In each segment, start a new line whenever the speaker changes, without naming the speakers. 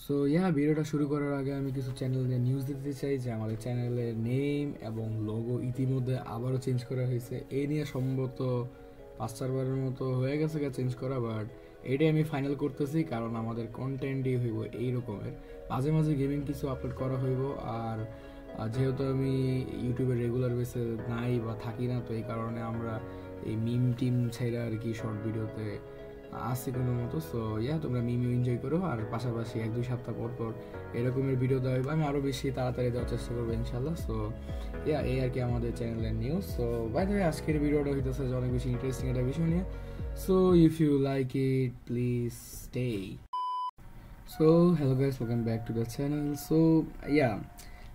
So ভিডিওটা শুরু করার আগে আমি কিছু চ্যানেলের নিউজ দিতে চাই যে আমাদের চ্যানেলের নেম এবং লোগো ইতিমধ্যে আবারও চেঞ্জ করা হয়েছে। এই নিয়ে সম্ভবত 5-4বারের মতো হয়ে গেছে চেঞ্জ করা, বাট এটাই আমি ফাইনাল করতেছি কারণ আমাদের কন্টেন্টই হইব এই রকমের। মাঝে মাঝে গেমিং কিছু আপলোড করা হইব, আর যেহেতু আমি ইউটিউবের রেগুলার বেসে নাই বা থাকি না, তো এই কারণে আমরা এই মিম টিম ছেড়ে আর কি শর্ট ভিডিওতে আসছি কোনো মতো। সো তোমরা মিমিও এনজয় করো, আর পাশাপাশি 1-2 সপ্তাহ পর পর এরকমের ভিডিও দেওয়া হবে। আমি আরও বেশি তাড়াতাড়ি দেওয়ার চেষ্টা করবো ইনশাল্লাহ। সো এই আর কি আমাদের চ্যানেলের news. So by the way, আজকের ভিডিওটা হইতেছে যে অনেক বেশি ইন্টারেস্টিং একটা বিষয় নিয়ে। So if you like it please stay. So hello guys, welcome back to the channel. So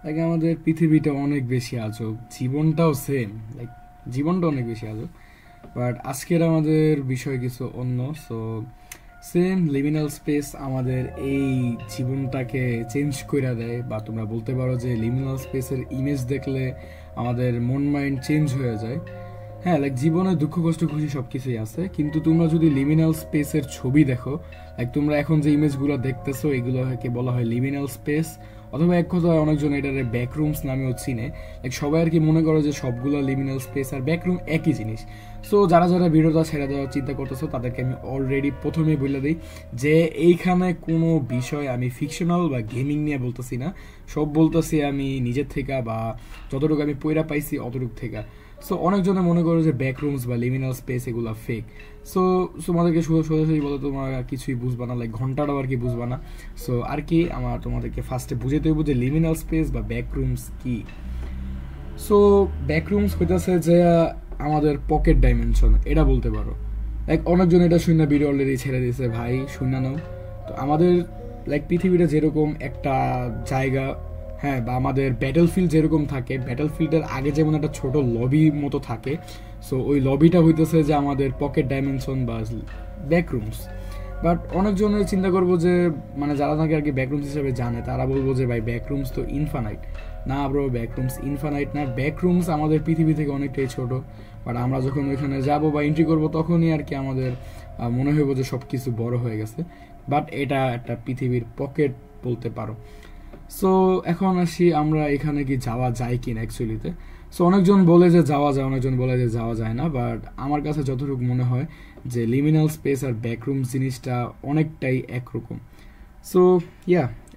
like আমাদের পৃথিবীটা অনেক বেশি আজব, জীবনটাও সেম, লাইক জীবনটা অনেক বেশি আজব, বাট আজকের আমাদের বিষয় কিছু অন্য। সো সেম লিমিনাল স্পেস আমাদের এই জীবনটাকে চেঞ্জ করে দেয়, বা তোমরা বলতে পারো যে লিমিনাল স্পেসের ইমেজ দেখলে আমাদের মন মাইন্ড চেঞ্জ হয়ে যায়। হ্যাঁ, লাইক জীবনে দুঃখ কষ্ট খুশি সব কিছুই আছে, কিন্তু তোমরা যদি লিমিনাল স্পেসের ছবি দেখো, লাইক তোমরা এখন যে ইমেজগুলো দেখতেছো এগুলোকে বলা হয় লিমিনাল স্পেস, অথবা এক কথা অনেকজন এটারে ব্যাকরুমস নামেও চিনে। লাইক সবাই আর কি মনে করো যে সবগুলো লিমিনাল স্পেস আর ব্যাকরুম একই জিনিস। সো যারা যারা ভিডিওটা ছেড়ে দেওয়ার চিন্তা করতেছো তাদেরকে আমি অলরেডি প্রথমেই বলে দিই যে এইখানে কোনো বিষয় আমি ফিকশনাল বা গেমিং নিয়ে বলতেছি না, সব বলতেছি আমি নিজের থেকে বা যতটুকু আমি পয়রা পাইছি অতটুকু থেকে। সো অনেকজনে মনে করো যে ব্যাকরুমস বা লিমিনাল স্পেস এগুলো ফেক। সো তোমাদেরকে সোজাসুজি বলে তোমরা কিছুই বুঝবা না, লাইক ঘন্টাটাও আর কি বুঝবা না। সো আর কি আমার তোমাদেরকে ফার্স্টে বুঝাইতে হইব যে লিমিনাল স্পেস বা ব্যাকরুমস কি। সো ব্যাকরুমস হইতেছে যে আমাদের পকেট ডাইমেনশন, এটা বলতে পারো। লাইক অনেকজন এটা শূন্য ভিডিও অলরেডি ছেড়ে দিয়েছে, ভাই শূন্য নাও। তো আমাদের লাইক পৃথিবীটা যেরকম একটা জায়গা, হ্যাঁ, বা আমাদের ব্যাটল ফিল্ড যেরকম থাকে, ব্যাটল ফিল্ডের আগে যেমন একটা ছোট লবি মতো থাকে, সো ওই লবিটা হইতেছে যে আমাদের পকেট ডাইমেনশন বা ব্যাকরুমস। বাট অনেকজনের চিন্তা করবো যে মানে যারা নাকি আর কি ব্যাকরুমস হিসেবে জানে তারা বলবো যে ভাই ব্যাকরুমস তো ইনফানাইট। না ব্রো, ব্যাকরুমস ইনফানাইট না, ব্যাকরুমস আমাদের পৃথিবী থেকে অনেকটাই ছোট। বাট আমরা যখন ওইখানে যাবো বা এন্ট্রি করবো তখনই আর কি আমাদের মনে হইব যে সব কিছু বড় হয়ে গেছে। বাট এটা একটা পৃথিবীর পকেট বলতে পারো। সো এখন আসি আমরা এখানে কি যাওয়া যায় কিনা অ্যাকচুয়ালিতে। সো অনেকজন বলে যে যাওয়া যায়, অনেকজন বলে যে যাওয়া যায় না, বাট আমার কাছে যতটুকু মনে হয় যে লিমিনাল স্পেস আর ব্যাকরুম জিনিসটা অনেকটাই একরকম। সো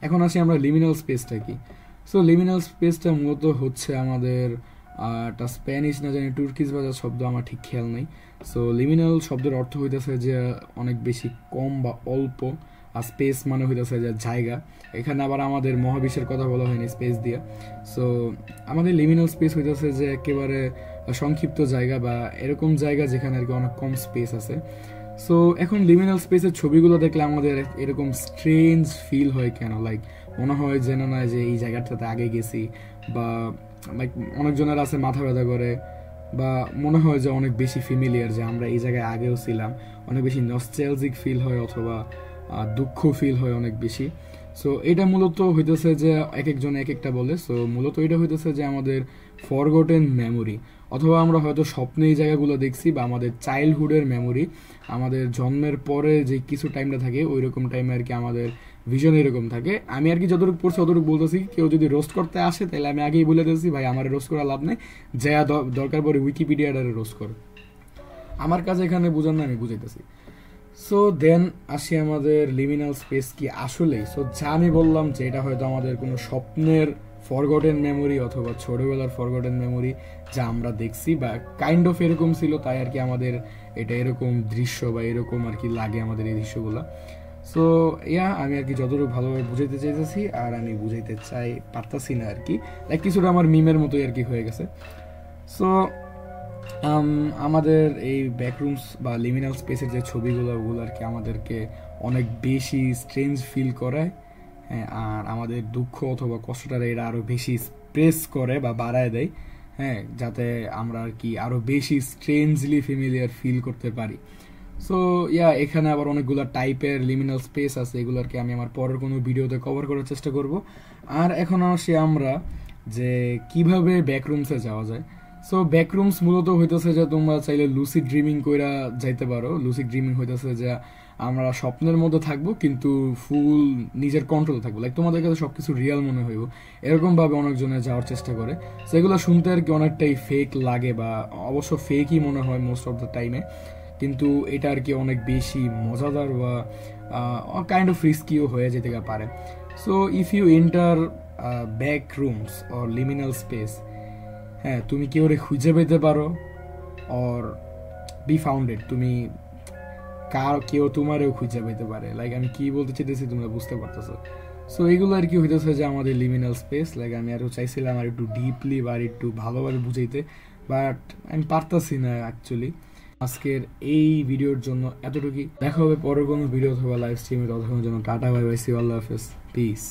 এখন আসি আমরা লিমিনাল স্পেসটা কি। সো লিমিনাল স্পেসটা মূলত হচ্ছে আমাদের একটা স্প্যানিশ না জানি তুর্কিশ বাজার শব্দ, আমার ঠিক খেয়াল নেই। সো লিমিনাল শব্দের অর্থ হইতেছে যে অনেক বেশি কম বা অল্প, আর স্পেস মানে হইতেছে যে জায়গা। এখানে আবার আমাদের মহাবিশ্বের কথা বলা হয়নি স্পেস দিয়ে। সো আমাদের লিমিনাল স্পেস হইতেছে যে একেবারে সংক্ষিপ্ত জায়গা বা এরকম জায়গা যেখানে আর কি অনেক কম স্পেস আছে। সো এখন লিমিনাল স্পেসের ছবিগুলো দেখলে আমাদের এরকম স্ট্রেঞ্জ ফিল হয় কেন, লাইক মনে হয় যেন না যে এই জায়গাটাতে আগে গেছি, বা লাইক অনেকজনের আছে মাথা ব্যথা করে, বা মনে হয় যে অনেক বেশি ফ্যামিলিয়ার যে আমরা এই জায়গায় আগেও ছিলাম, অনেক বেশি নস্টালজিক ফিল হয়, অথবা দুঃখ ফিল হয় অনেক বেশি। সো এটা মূলত হইতেছে যে এক একজন এক একটা বলে। সো মূলত এটা হইতেছে যে আমাদের ফরগটেন মেমোরি, অথবা আমরা হয়তো স্বপ্নে এই জায়গাগুলো দেখছি, বা আমাদের চাইল্ডহুডের মেমোরি, আমাদের জন্মের পরে যে কিছু টাইমটা থাকে ওই রকম টাইমে আর কি আমাদের ভিশন এরকম থাকে। আমি আর কি যতটুকু পড়ছি অতটুকু বলতেছি, কেউ যদি রোস্ট করতে আসে তাহলে আমি আগেই বলে দিয়েছি ভাই আমার রোস্ট করা লাভ নেই, যা দরকার পরে উইকিপিডিয়াটারে রোস্ট করে। আমার কাছে এখানে বুঝার না, আমি বুঝাইতেছি। সো দেন আসি আমাদের লিমিনাল স্পেস কি আসলেই। সো যা আমি বললাম যে এটা হয়তো আমাদের কোনো স্বপ্নের ফরগটেন মেমোরি অথবা ছোটবেলার ফরগটেন মেমোরি যা আমরা দেখছি বা কাইন্ড অফ এরকম ছিল, তাই আর কি আমাদের এটা এরকম দৃশ্য বা এরকম আর কি লাগে আমাদের এই দৃশ্যগুলো। সো আমি আর কি যতটুকু ভালোভাবে বুঝাইতে চাইতেছি, আর আমি বুঝাইতে পারতাছি না আর কি, লাইক কিছুটা আমার মিমের মতোই আর কি হয়ে গেছে। সো আমাদের এই ব্যাকরুমস বা লিমিনাল স্পেসের যে ছবিগুলো ওগুলো আর কি আমাদেরকে অনেক বেশি স্ট্রেঞ্জ ফিল করায়। হ্যাঁ, আর আমাদের দুঃখ অথবা কষ্টটা এরা আরও বেশি স্প্রেস করে বা বাড়ায় দেয়, হ্যাঁ, যাতে আমরা আর কি আরও বেশি স্ট্রেঞ্জলি ফ্যামিলিয়ার ফিল করতে পারি। সো এখানে আবার অনেকগুলো টাইপের লিমিনাল স্পেস আছে, এগুলো আর কি আমি আমার পরের কোনো ভিডিওতে কভার করার চেষ্টা করব। আর এখন আসি আমরা যে কিভাবে ব্যাকরুমসে যাওয়া যায়। সো ব্যাকরুমস মূলত হইতেছে যে তোমরা চাইলে লুসিড ড্রিমিং কইরা যাইতে পারো। লুসিড ড্রিমিং হইতেছে যে আমরা স্বপ্নের মধ্যে থাকবো কিন্তু ফুল নিজের কন্ট্রোল থাকবো, লাইক তোমাদের কাছে সবকিছু রিয়েল মনে হইব, এরকম ভাবে অনেকজনে যাওয়ার চেষ্টা করে। সেগুলো শুনতে আর কি অনেকটাই ফেক লাগে, বা অবশ্য ফেকই মনে হয় মোস্ট অফ দ্য টাইমে, কিন্তু এটা আর কি অনেক বেশি মজাদার বা কাইন্ড অফ রিস্কিও হয়ে যেতে পারে। So if you enter back rooms or liminal space, হ্যাঁ তুমি কি ওরে খুঁজে পেতে পারো, অর বি ফাউন্ডেড, তুমি কেউ তোমারও খুঁজে পেতে পারে। লাইক আমি কি বলতে চাইতেছি তোমরা বুঝতে পারতেছো। সো এইগুলো আর কি হইতেছে যে আমাদের লিমিনাল স্পেস। লাইক আমি আরও চাইছিলাম আর একটু ডিপলি বা একটু ভালোভাবে বুঝাইতে, বাট আমি পারতাছি না অ্যাকচুয়ালি। আজকের এই ভিডিওর জন্য এতটুকুই, দেখা হবে পরের কোনো ভিডিও অথবা লাইভ স্ট্রিমে। ততক্ষণের জন্য টাটা, বাই বাই, সি, আল্লাহ হাফেজ, পিস।